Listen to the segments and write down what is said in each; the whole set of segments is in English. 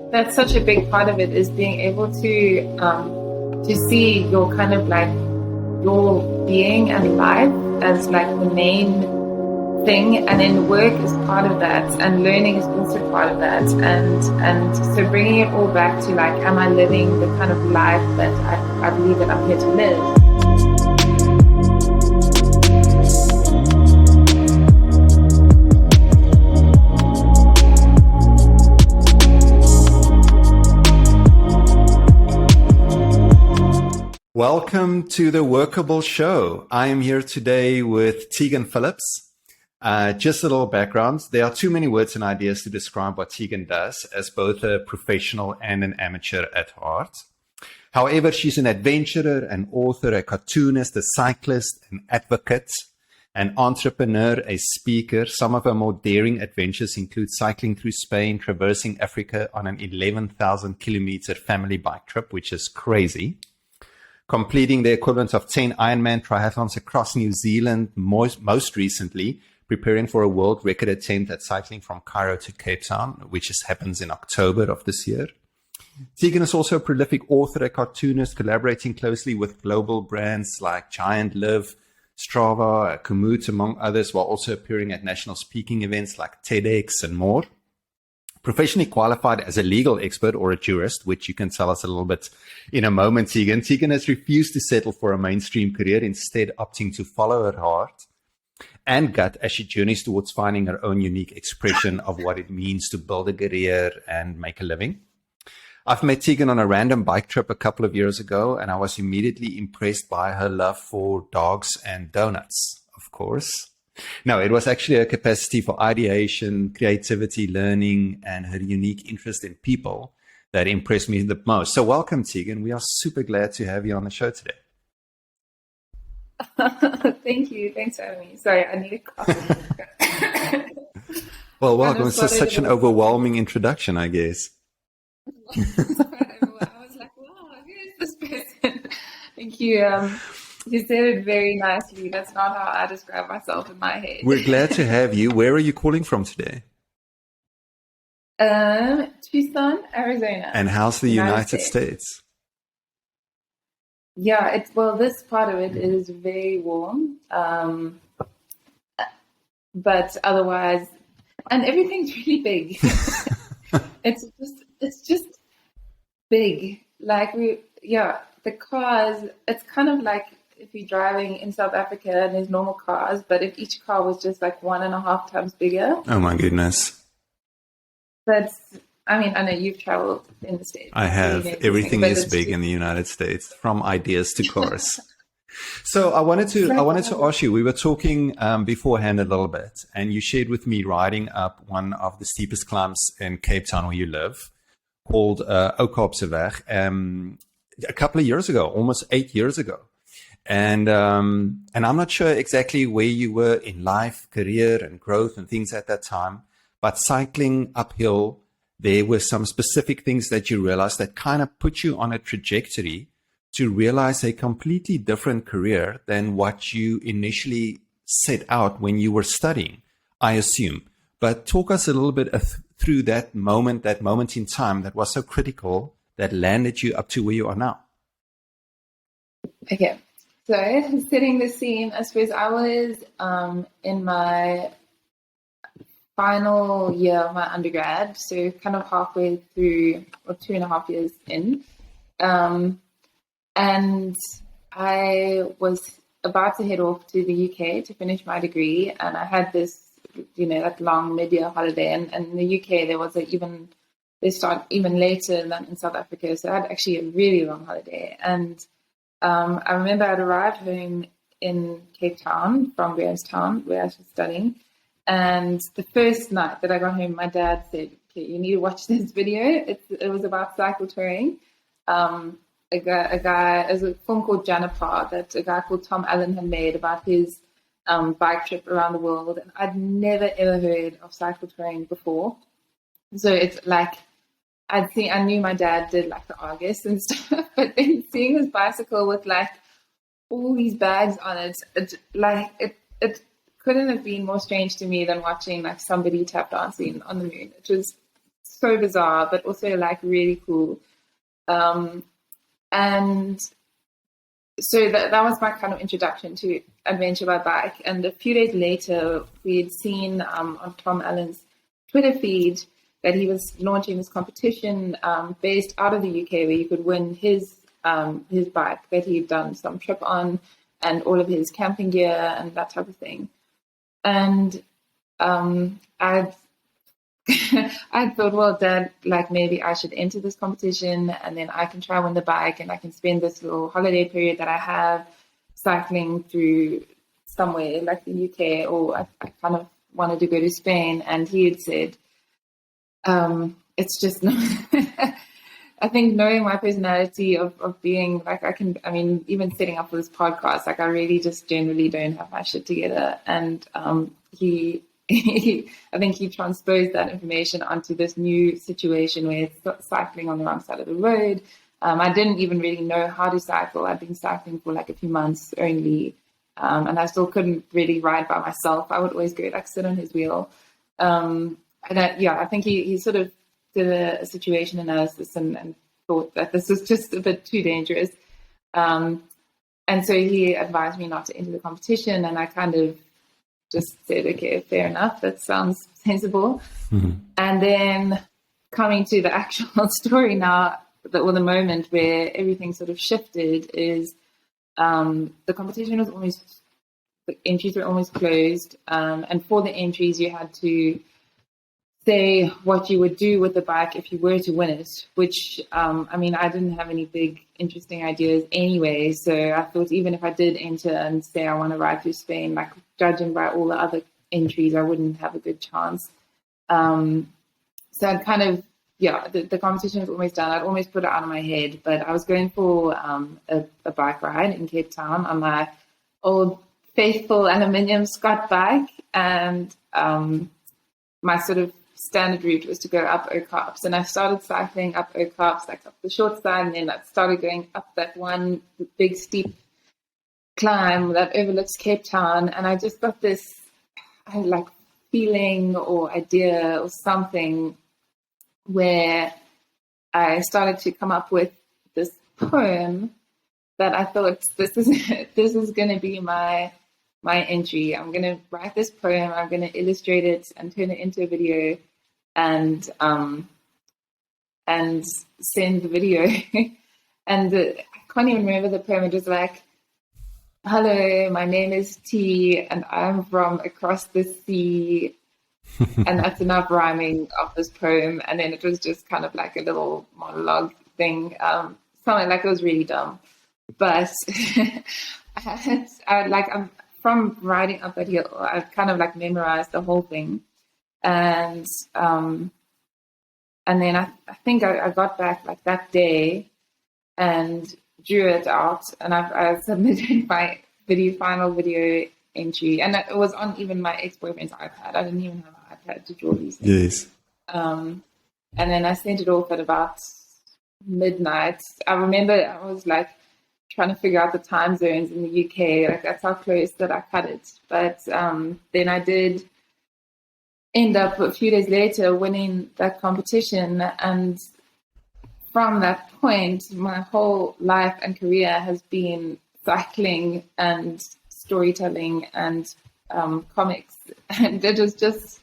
that's such a big part of it, is being able to see your kind of like your being and life as like the main thing, and then work is part of that, and learning is also part of that, and so bringing it all back to like, am I living the kind of life that I believe that I'm here to live? Welcome to the Workable show. I am here today with Tegan Phillips. Just a little background. There are too many words and ideas to describe what Tegan does as both a professional and an amateur at heart. However, she's an adventurer, an author, a cartoonist, a cyclist, an advocate, an entrepreneur, a speaker. Some of her more daring adventures include cycling through Spain, traversing Africa on an 11,000 kilometer family bike trip, which is crazy. Completing the equivalent of 10 IronMan triathlons across New Zealand, most recently preparing for a world record attempt at cycling from Cairo to Cape Town, which happens in October of this year. Tegan is also a prolific author, a cartoonist, collaborating closely with global brands like Giant, Liv, Strava, Komoot, among others, while also appearing at national speaking events like TEDx and more. Professionally qualified as a legal expert or a jurist, which you can tell us a little bit in a moment, Tegan. Tegan has refused to settle for a mainstream career, instead opting to follow her heart and gut as she journeys towards finding her own unique expression of what it means to build a career and make a living. I've met Tegan on a random bike trip a couple of years ago, and I was immediately impressed by her love for dogs and donuts, of course. No, it was actually her capacity for ideation, creativity, learning, and her unique interest in people that impressed me the most. So welcome, Tegan. We are super glad to have you on the show today. Thank you. Thanks for having me. Sorry, I need a coffee. Well, welcome. It's just such an overwhelming introduction, I guess. I was like, wow, who is this person? Thank you. You said it very nicely. That's not how I describe myself in my head. We're glad to have you. Where are you calling from today? Tucson, Arizona. And how's the United States? Yeah, this part of it is very warm. But otherwise, and everything's really big. It's just big. Like the cars, it's kind of like if you're driving in South Africa and there's normal cars, but if each car was just like 1.5 times bigger. Oh my goodness. I know you've traveled in the States. I have. Everything is big in the United States, from ideas to cars. So I wanted to ask you, we were talking beforehand a little bit, and you shared with me riding up one of the steepest climbs in Cape Town where you live, called Workable, a couple of years ago, almost 8 years ago. And I'm not sure exactly where you were in life, career and growth and things at that time, but cycling uphill, there were some specific things that you realized that kind of put you on a trajectory to realize a completely different career than what you initially set out when you were studying, I assume. But talk us a little bit through that moment in time that was so critical that landed you up to where you are now. Okay. So, setting the scene, I suppose I was in my final year of my undergrad, so kind of halfway through, or 2.5 years in. And I was about to head off to the UK to finish my degree, and I had this, that long mid-year holiday. And in the UK, they start even later than in South Africa, so I had actually a really long holiday. And I remember I'd arrived home in Cape Town from Grahamstown, where I was studying. And the first night that I got home, my dad said, okay, you need to watch this video. It was about cycle touring. A guy, there's a film called Janapar that a guy called Tom Allen had made about his bike trip around the world. And I'd never, ever heard of cycle touring before. So it's like, I knew my dad did like the Argus and stuff, but then seeing this bicycle with like all these bags on it, it couldn't have been more strange to me than watching like somebody tap dancing on the moon. It was so bizarre, but also like really cool. And so that was my kind of introduction to adventure by bike. And a few days later, we had seen on Tom Allen's Twitter feed that he was launching this competition based out of the UK, where you could win his bike that he'd done some trip on, and all of his camping gear and that type of thing. And I thought, well, Dad, like maybe I should enter this competition, and then I can try win the bike, and I can spend this little holiday period that I have cycling through somewhere like the UK, or I kind of wanted to go to Spain. And he had said, it's just not, I think knowing my personality of being like, even setting up for this podcast, like I really just generally don't have my shit together. And I think he transposed that information onto this new situation where it's cycling on the wrong side of the road. I didn't even really know how to cycle. I'd been cycling for like a few months only, and I still couldn't really ride by myself. I would always go like sit on his wheel. I think he sort of did a situation analysis and thought that this was just a bit too dangerous. And so he advised me not to enter the competition, and I kind of just said, okay, fair enough. That sounds sensible. Mm-hmm. And then coming to the actual story now, the moment where everything sort of shifted is the competition was the entries were almost closed. And for the entries, you had to say what you would do with the bike if you were to win it, which, I didn't have any big, interesting ideas anyway. So I thought even if I did enter and say I want to ride through Spain, like judging by all the other entries, I wouldn't have a good chance. So I'd kind of, the competition was almost done. I'd almost put it out of my head, but I was going for a bike ride in Cape Town on my old faithful aluminium Scott bike. And my sort of standard route was to go up Oak and I started cycling up Oak like up the short side, and then I started going up that one big steep climb that overlooks Cape Town, and I just got this feeling or idea or something where I started to come up with this poem that I thought this is going to be my entry. I'm going to write this poem, I'm going to illustrate it and turn it into a video and send the video. And I can't even remember the poem. It was like, hello, my name is T and I'm from across the sea. And that's enough rhyming of this poem. And then it was just kind of like a little monologue thing. Something like it was really dumb. But I'm from riding up that hill, I kind of memorized the whole thing. And then I think I got back that day and drew it out, and I submitted my final video entry, and it was on even my ex-boyfriend's iPad. I didn't even have an iPad to draw these things. Yes. And then I sent it off at about midnight. I remember I was trying to figure out the time zones in the UK. That's how close that I cut it. But then I did end up a few days later winning that competition, and from that point my whole life and career has been cycling and storytelling and comics. And it was just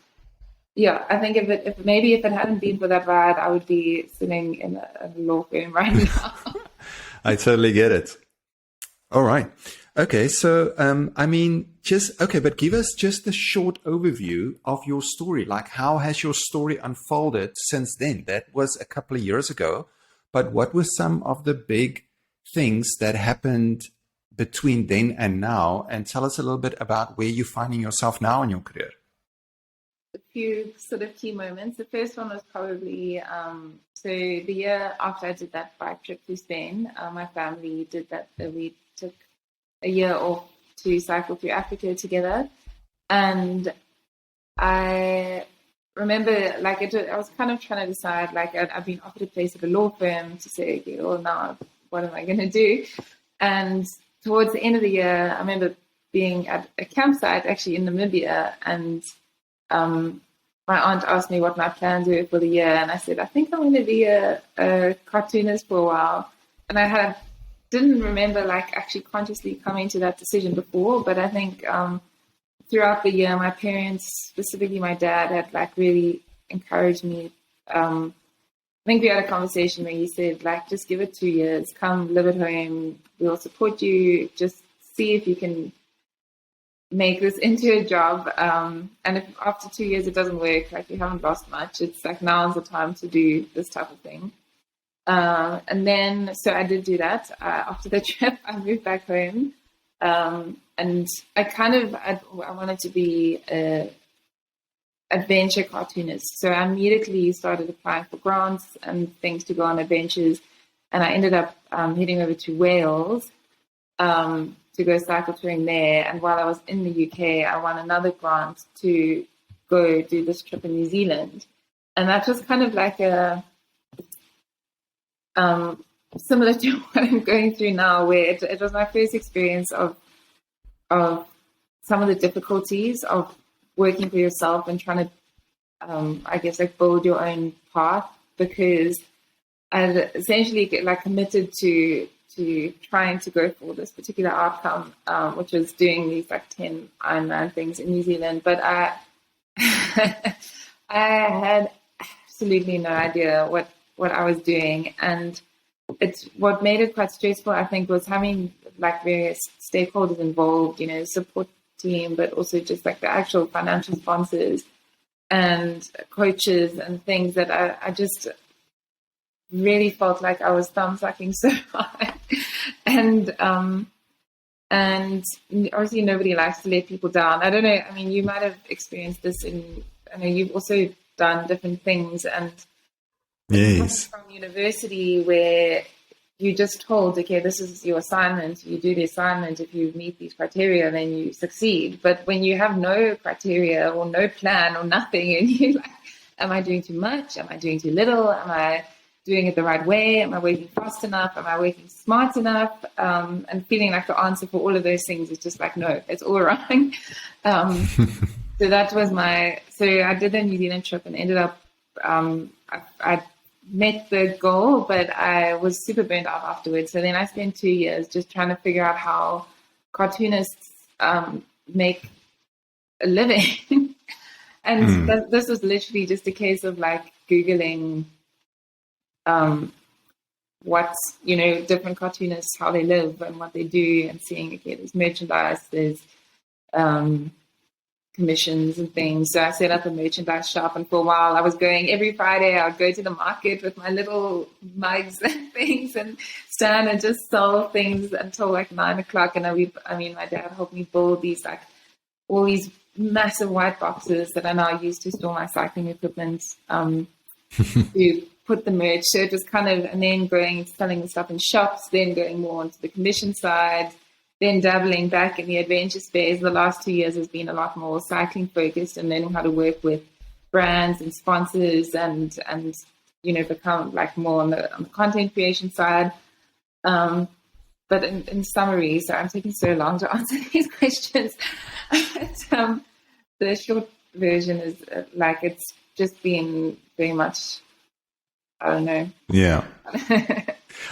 I think if it hadn't been for that ride, I would be sitting in a law firm right now. I totally get it. All right. Okay. So, but give us just a short overview of your story. How has your story unfolded since then? That was a couple of years ago, but what were some of the big things that happened between then and now? And tell us a little bit about where you're finding yourself now in your career. A few sort of key moments. The first one was probably, so the year after I did that bike trip to Spain, my family did that. We took a year off to cycle through Africa together. And I remember, I was kind of trying to decide, I've been offered a place at a law firm to say, okay, well, now what am I going to do? And towards the end of the year, I remember being at a campsite actually in Namibia, and my aunt asked me what my plans were for the year, and I said, I think I'm going to be a cartoonist for a while. And didn't remember like actually consciously coming to that decision before, but I think throughout the year, my parents, specifically my dad, had like really encouraged me. I think we had a conversation where he said, like, just give it 2 years, come live at home, we'll support you, just see if you can make this into a job. And if after 2 years it doesn't work, like you haven't lost much, it's like now's the time to do this type of thing. And then, so I did do that. After the trip, I moved back home. And I wanted to be a adventure cartoonist. So I immediately started applying for grants and things to go on adventures. And I ended up heading over to Wales to go cycle touring there. And while I was in the UK, I won another grant to go do this trip in New Zealand. And that was kind of like similar to what I'm going through now, where it was my first experience of some of the difficulties of working for yourself and trying to, I guess, like build your own path, because I essentially committed to trying to go for this particular outcome, which was doing these like 10 IronMan things in New Zealand. But I had absolutely no idea what I was doing. And what made it quite stressful, I think, was having like various stakeholders involved, support team, but also just like the actual financial sponsors and coaches and things that I just really felt like I was thumb sucking so hard. And obviously nobody likes to let people down. I don't know. I mean, you might have experienced this I know you've also done different things, and yes, from university where you just told, okay, this is your assignment, you do the assignment, if you meet these criteria, then you succeed. But when you have no criteria or no plan or nothing, and you're like, am I doing too much? Am I doing too little? Am I doing it the right way? Am I working fast enough? Am I working smart enough? And feeling like the answer for all of those things is just like, no, it's all wrong. So that was so I did the New Zealand trip and ended up, I met the goal, but I was super burnt out afterwards. So then I spent 2 years just trying to figure out how cartoonists make a living. And this was literally just a case of like Googling what's, different cartoonists, how they live and what they do, and seeing, okay, there's merchandise, there's commissions and things. So I set up a merchandise shop, and for a while I was going every Friday. I would go to the market with my little mugs and things and stand and just sell things until like 9 o'clock. And my dad helped me build these like all these massive white boxes that I now use to store my cycling equipment, to put the merch. So it was kind of, and then going and selling the stuff in shops, then going more onto the commission side, then dabbling back in the adventure space. The last 2 years has been a lot more cycling focused and learning how to work with brands and sponsors and become like more on the content creation side. But in summary, so I'm taking so long to answer these questions. But, the short version is it's just been very much, I don't know. Yeah.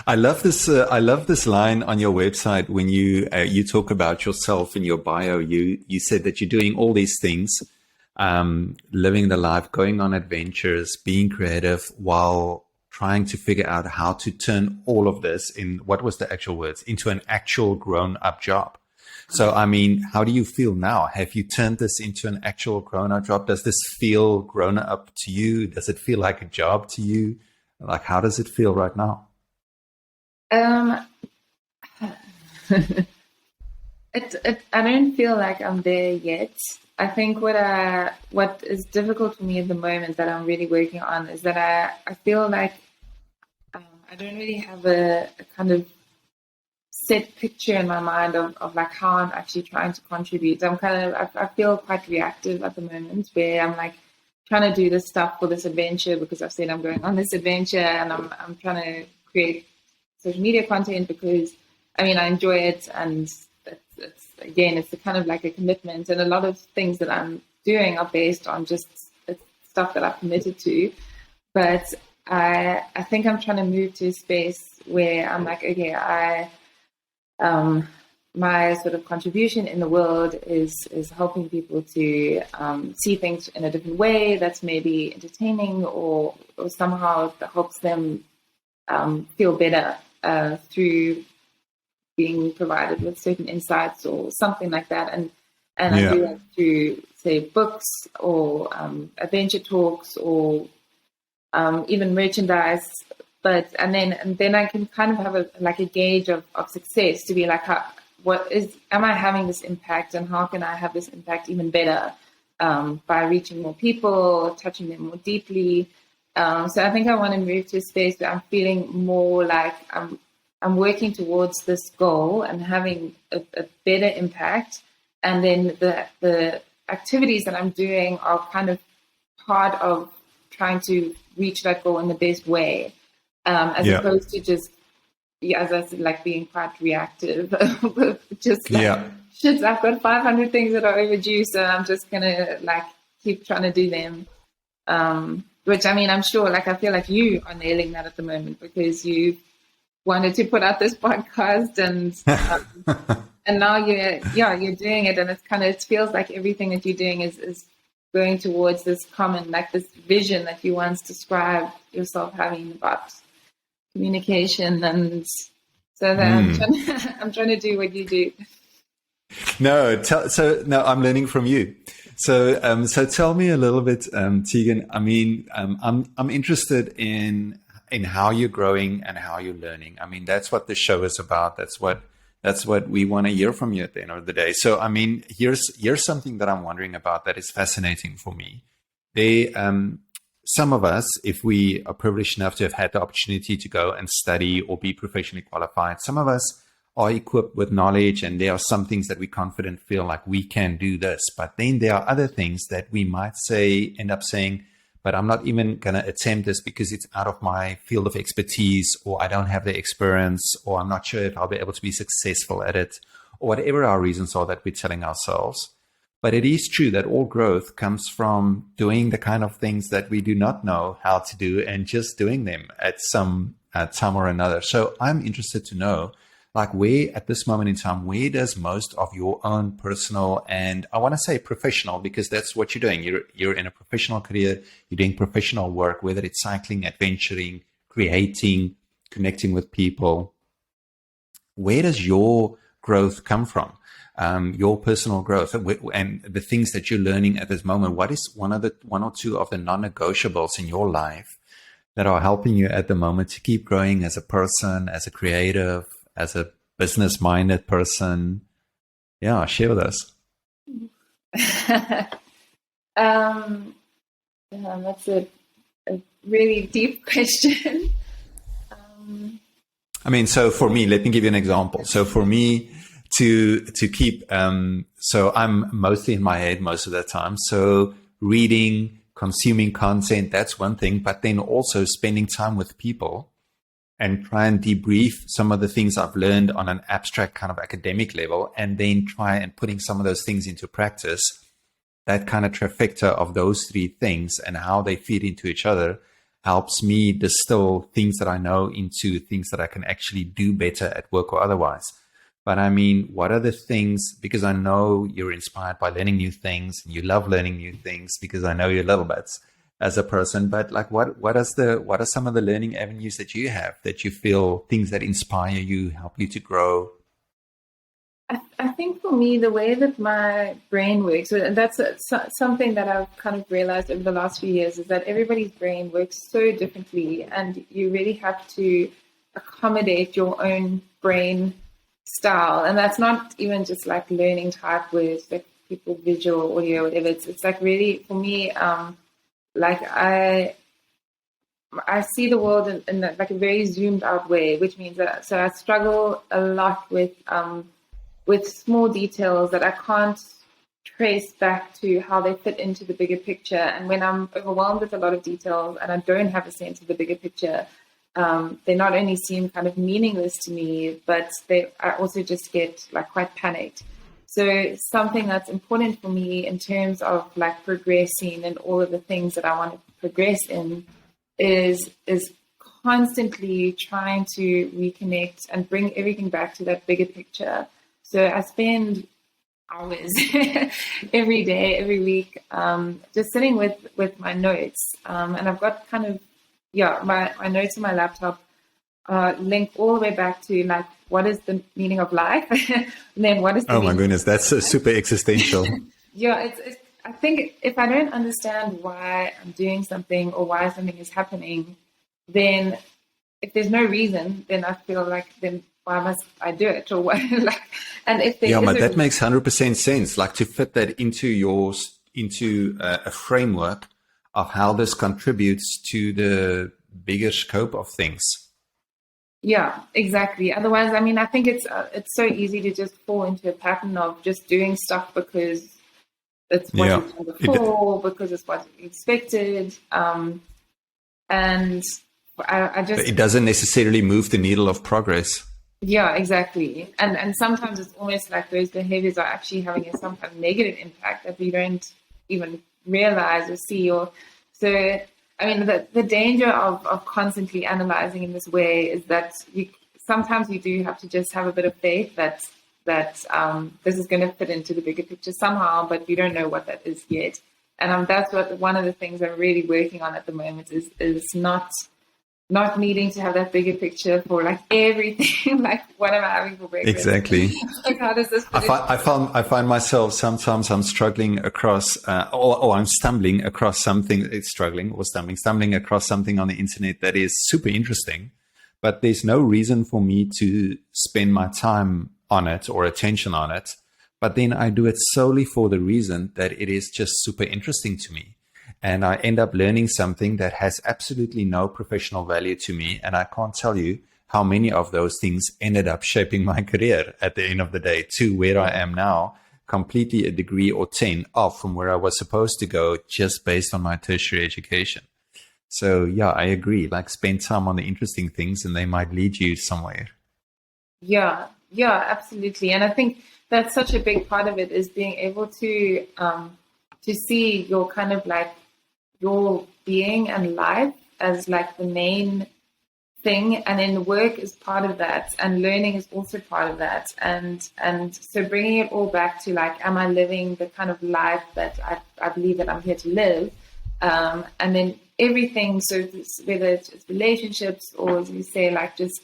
I love this. I love this line on your website when you talk about yourself in your bio. You said that you're doing all these things, living the life, going on adventures, being creative, while trying to figure out how to turn all of this what was the actual words, into an actual grown-up job. So, I mean, how do you feel now? Have you turned this into an actual grown-up job? Does this feel grown-up to you? Does it feel like a job to you? Like, how does it feel right now? I don't feel like I'm there yet. I think what is difficult for me at the moment that I'm really working on is that I feel like I don't really have a kind of set picture in my mind of like how I'm actually trying to contribute. I feel quite reactive at the moment, where I'm like trying to do this stuff for this adventure because I've said I'm going on this adventure, and I'm trying to create social media content because I enjoy it, and it's kind of like a commitment, and a lot of things that I'm doing are based on just it's stuff that I've committed to. But I think I'm trying to move to a space where I'm like, okay, my sort of contribution in the world is helping people to see things in a different way that's maybe entertaining or somehow that helps them feel better through being provided with certain insights or something like that. And I do that through, say, books or adventure talks or even merchandise. And then I can kind of have a gauge of success to be like, am I having this impact, and how can I have this impact even better by reaching more people, touching them more deeply. So I think I want to move to a space where I'm feeling more like I'm working towards this goal and having a better impact. And then the activities that I'm doing are kind of part of trying to reach that goal in the best way, as opposed to just, as I said, like being quite reactive. Just like, shit, I've got 500 things that are overdue, so I'm just going to like keep trying to do them. Which, I mean, I'm sure, like, I feel like you are nailing that at the moment because you wanted to put out this podcast and now you're doing it, and it feels like everything that you're doing is going towards this common, like this vision that you once described yourself having about communication. And so that I'm trying to do what you do. No, I'm learning from you. So tell me a little bit, Tegan. I mean, I'm interested in how you're growing and how you're learning. I mean, that's what the show is about. That's what we want to hear from you at the end of the day. So, I mean, here's something that I'm wondering about that is fascinating for me. Some of us, if we are privileged enough to have had the opportunity to go and study or be professionally qualified, some of us are equipped with knowledge, and there are some things that we confident feel like we can do this. But then there are other things that we might end up saying, but I'm not even going to attempt this because it's out of my field of expertise, or I don't have the experience, or I'm not sure if I'll be able to be successful at it, or whatever our reasons are that we're telling ourselves. But it is true that all growth comes from doing the kind of things that we do not know how to do and just doing them at some time or another. So I'm interested to know, like, where at this moment in time, where does most of your own personal, and I want to say professional, because that's what you're doing. You're in a professional career, you're doing professional work, whether it's cycling, adventuring, creating, connecting with people. Where does your growth come from? Your personal growth and the things that you're learning at this moment. What is one or two of the non-negotiables in your life that are helping you at the moment to keep growing as a person, as a creative, as a business-minded person? Yeah, share with us. That's a really deep question. I mean, so for me, let me give you an example. So for me, to keep, so I'm mostly in my head most of the time. So reading, consuming content, that's one thing, but then also spending time with people and try and debrief some of the things I've learned on an abstract kind of academic level, and then try and putting some of those things into practice. That kind of trifecta of those three things and how they feed into each other helps me distill things that I know into things that I can actually do better at work or otherwise. But I mean, what are the things, because I know you're inspired by learning new things and you love learning new things because I know you a little bit as a person, but like what are some of the learning avenues that you have that you feel things that inspire you, help you to grow? I think for me, the way that my brain works, and that's something that I've kind of realized over the last few years, is that everybody's brain works so differently, and you really have to accommodate your own brain style. And that's not even just like learning type words, like people visual, audio, whatever. It's like really, for me, like I see the world in like a very zoomed out way, which means that, so I struggle a lot with small details that I can't trace back to how they fit into the bigger picture. And when I'm overwhelmed with a lot of details and I don't have a sense of the bigger picture, they not only seem kind of meaningless to me, but I also just get like quite panicked. So something that's important for me in terms of like progressing and all of the things that I want to progress in is constantly trying to reconnect and bring everything back to that bigger picture. So I spend hours every day, every week, just sitting with my notes. And I've got kind of, my notes on my laptop link all the way back to like, what is the meaning of life? And then what is the my goodness, that's super existential. It's I think if I don't understand why I'm doing something or why something is happening, then if there's no reason, then I feel like, then why must I do it? Or what? Like, and if there but that makes 100% sense. Like to fit that into a framework of how this contributes to the bigger scope of things. Yeah, exactly. Otherwise, I mean, I think it's so easy to just fall into a pattern of just doing stuff because it's what you've done before, because it's what you expected, and I just. But it doesn't necessarily move the needle of progress. Yeah, exactly. And sometimes it's almost like those behaviors are actually having some kind of negative impact that we don't even realize or see. Or so. I mean, the danger of constantly analyzing in this way is that sometimes you do have to just have a bit of faith that this is going to fit into the bigger picture somehow, but you don't know what that is yet. And that's one of the things I'm really working on at the moment is not needing to have that bigger picture for like everything. Like, what am I having for breakfast? Exactly. Like, how does this? I find myself sometimes I'm struggling across, or I'm stumbling across something. Stumbling across something on the internet that is super interesting, but there's no reason for me to spend my time on it or attention on it. But then I do it solely for the reason that it is just super interesting to me. And I end up learning something that has absolutely no professional value to me. And I can't tell you how many of those things ended up shaping my career at the end of the day to where I am now, completely a degree or 10 off from where I was supposed to go just based on my tertiary education. So yeah, I agree. Like, spend time on the interesting things and they might lead you somewhere. Yeah, absolutely. And I think that's such a big part of it, is being able to see your kind of like your being and life as like the main thing, and then work is part of that, and learning is also part of that, and so bringing it all back to like, am I living the kind of life that I believe that I'm here to live, and then everything, so whether it's relationships or, as you say, like just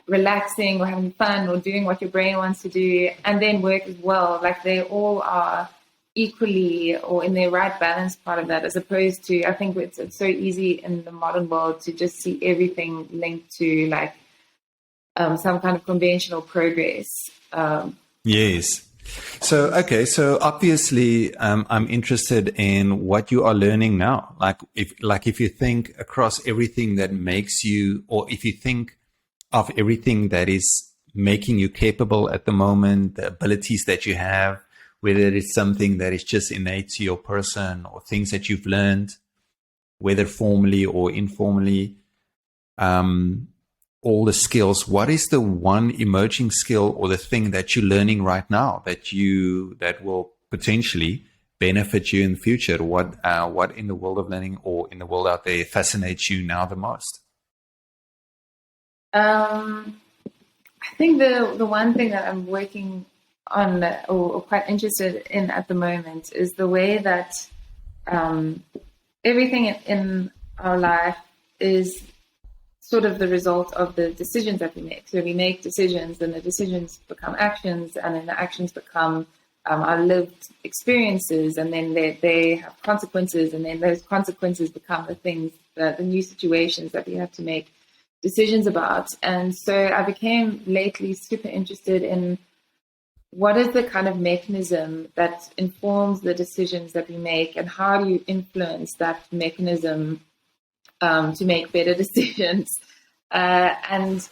relaxing or having fun or doing what your brain wants to do, and then work as well, like they all are equally or in their right balance part of that, as opposed to, I think it's so easy in the modern world to just see everything linked to like some kind of conventional progress. Yes. So obviously I'm interested in what you are learning now. If you think across everything that makes you, or if you think of everything that is making you capable at the moment, the abilities that you have, whether it's something that is just innate to your person or things that you've learned, whether formally or informally, all the skills, what is the one emerging skill or the thing that you're learning right now that will potentially benefit you in the future? What in the world of learning or in the world out there fascinates you now the most? I think the one thing that I'm working on or quite interested in at the moment is the way that everything in our life is sort of the result of the decisions that we make. So we make decisions, and the decisions become actions, and then the actions become our lived experiences, and then they have consequences, and then those consequences become the things, the new situations that we have to make decisions about. And so I became lately super interested in what is the kind of mechanism that informs the decisions that we make, and how do you influence that mechanism to make better decisions? And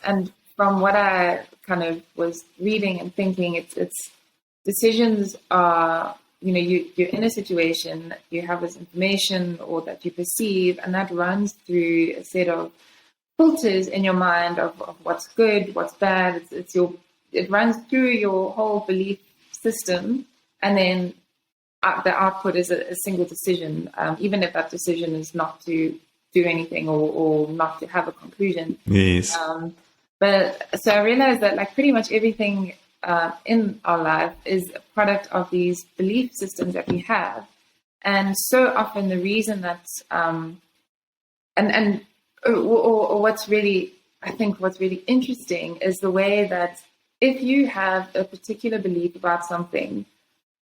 from what I kind of was reading and thinking, it's decisions are, you're in a situation, you have this information or that you perceive, and that runs through a set of filters in your mind of what's good, what's bad. It runs through your whole belief system, and then the output is a single decision, even if that decision is not to do anything or not to have a conclusion. Yes. But so I realized that like pretty much everything in our life is a product of these belief systems that we have. And so often the reason that, or what's really, I think what's really interesting is the way that if you have a particular belief about something,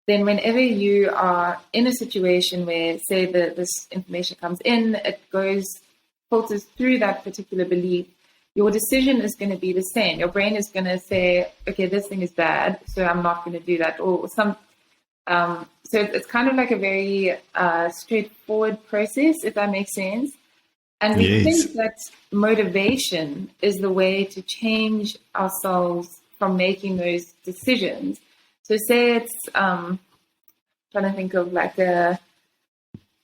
then whenever you are in a situation where, say, this information comes in, it filters through that particular belief, your decision is going to be the same. Your brain is going to say, okay, this thing is bad, so I'm not going to do that. So it's kind of like a very straightforward process, if that makes sense. And we think that motivation is the way to change ourselves from making those decisions. So say it's, trying to think of like an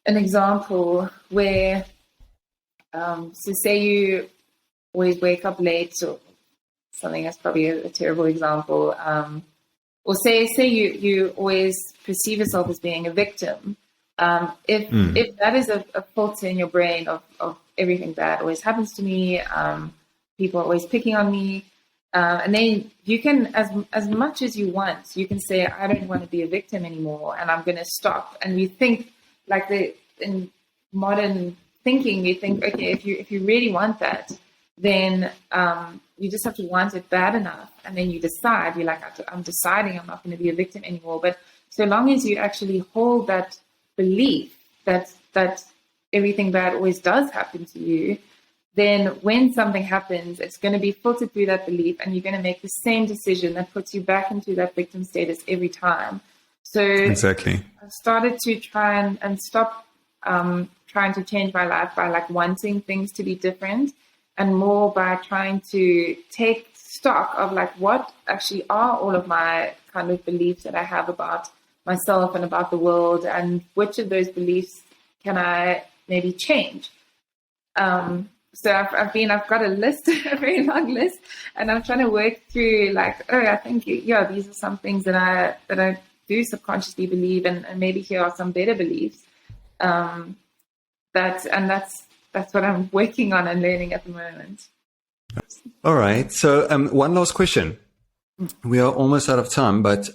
example where, so say you always wake up late, or something that's probably a terrible example, or say you always perceive yourself as being a victim. If that is a filter in your brain of everything bad always happens to me, people are always picking on me, and then you can, as much as you want, you can say, I don't want to be a victim anymore, and I'm going to stop. And you think, like in modern thinking, you think, okay, if you really want that, then you just have to want it bad enough, and then you decide. You're like, I'm deciding I'm not going to be a victim anymore. But so long as you actually hold that belief that everything bad always does happen to you, then when something happens, it's going to be filtered through that belief, and you're going to make the same decision that puts you back into that victim status every time. So exactly, I started to try and stop trying to change my life by like wanting things to be different, and more by trying to take stock of like what actually are all of my kind of beliefs that I have about myself and about the world, and which of those beliefs can I maybe change. So I've got a list, a very long list, and I'm trying to work through like, I think, these are some things that I do subconsciously believe, and maybe here are some better beliefs. That's what I'm working on and learning at the moment. All right. So one last question. We are almost out of time, but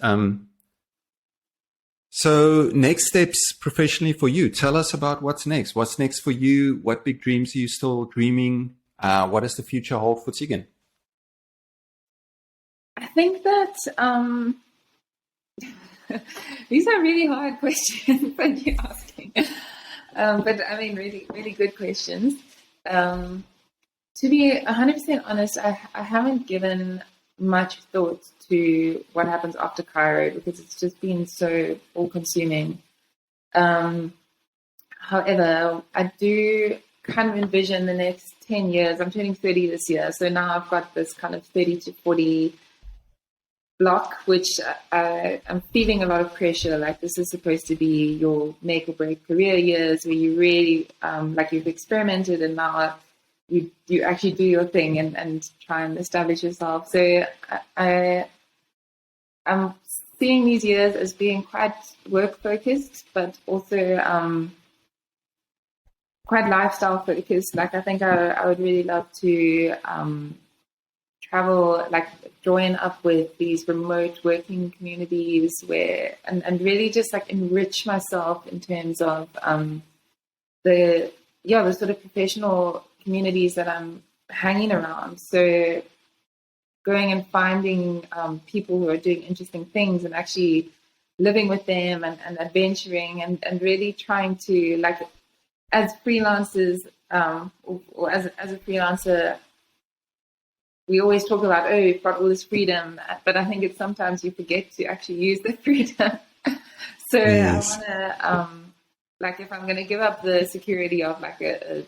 so next steps professionally for you. Tell us about what's next. What's next for you? What big dreams are you still dreaming? What does the future hold for Tegan? I think that these are really hard questions that you're asking. But I mean, really, really good questions. To be 100% honest, I haven't given much thought to what happens after Cairo, because it's just been so all-consuming. However, I do kind of envision the next 10 years. I'm turning 30 this year, so now I've got this kind of 30 to 40 block, which I'm feeling a lot of pressure. Like, this is supposed to be your make or break career years, where you really, like, you've experimented, and now you actually do your thing and try and establish yourself. So I'm seeing these years as being quite work focused, but also quite lifestyle focused. Like, I think I would really love to travel, like join up with these remote working communities and really just like enrich myself in terms of the sort of professional communities that I'm hanging around. So going and finding people who are doing interesting things and actually living with them and adventuring and really trying to, like, as freelancers or as a freelancer, we always talk about, we've got all this freedom, but I think it's sometimes you forget to actually use the freedom. So yes. I want to, like, if I'm going to give up the security of like a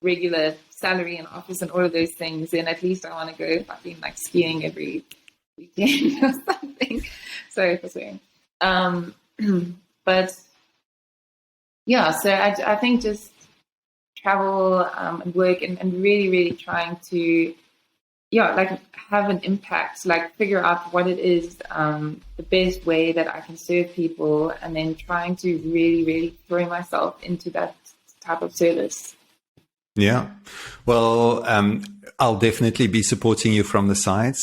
regular salary and office and all of those things, then at least I want to go fucking like skiing every weekend or something. Sorry for swearing. But yeah, so I think just travel and work and really, really trying to yeah, like have an impact, like figure out what it is, the best way that I can serve people, and then trying to really, really throw myself into that type of service. Yeah. Well, I'll definitely be supporting you from the sides.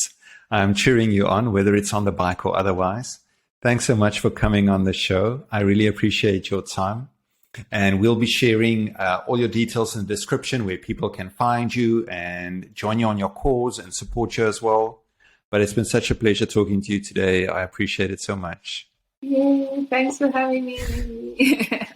I'm cheering you on, whether it's on the bike or otherwise. Thanks so much for coming on the show. I really appreciate your time. And we'll be sharing all your details in the description where people can find you and join you on your cause and support you as well. But it's been such a pleasure talking to you today. I appreciate it so much. Yay, thanks for having me.